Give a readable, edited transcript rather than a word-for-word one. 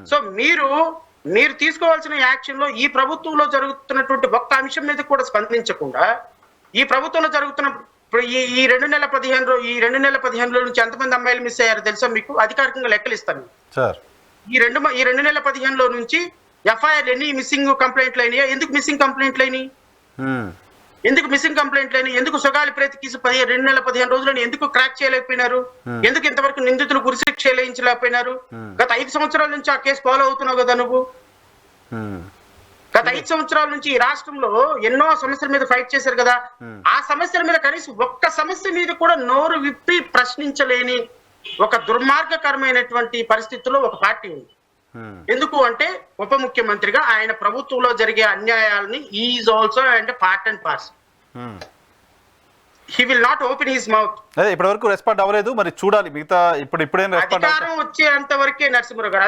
So మీరు తీసుకోవాల్సిన action లో ఈ ప్రభుత్వంలో జరుగుతున్నటువంటి ఒక్క అంశం మీద కూడా స్పందించకుండా ఈ ప్రభుత్వంలో జరుగుతున్న ఈ 2 నెలల 15 రోజుల నుంచి ఎంతమంది అమ్మాయిలు మిస్ అయ్యారో తెలుసా మీకు? అధికారికంగా లెక్కలు ఇస్తాను సార్. ఈ 2 నెలల 15లో నుంచి ఎఫ్ఐఆర్ ఎన్ని మిస్సింగ్ కంప్లైంట్లు అయినాయా? ఎందుకు మిస్సింగ్ కంప్లైంట్లు అయినాయి? ఎందుకు సుగాలి ప్రేతి కేసు 2 నెలల 15 రోజులను ఎందుకు క్రాక్ చేయలేకపోయినారు? ఎందుకు ఇంతవరకు నిందితులు గురిశిక్ష చేయించలేకపోయినారు? గత 5 సంవత్సరాల నుంచి ఆ కేసు ఫాలో అవుతున్నావు కదా నువ్వు. గత 5 సంవత్సరాల నుంచి ఈ రాష్ట్రంలో ఎన్నో సమస్యల మీద ఫైట్ చేశారు కదా. ఆ సమస్యల మీద కనీసం ఒక్క సమస్య మీద కూడా నోరు విప్పి ప్రశ్నించలేని ఒక దుర్మార్గకరమైనటువంటి పరిస్థితుల్లో ఒక పార్టీ ఉంది. ఎందుకు అంటే ఉప ముఖ్యమంత్రిగా ఆయన ప్రభుత్వంలో జరిగే అన్యాయాలని is also and part and parcel. He will not open his mouth. ఇప్పటి వరకు రెస్పాండ్ అవ్వలేదు, మరి చూడాలి మిగతా ఇప్పుడేం అధికారం వచ్చేంత వరకే నరసింహరావు గారు.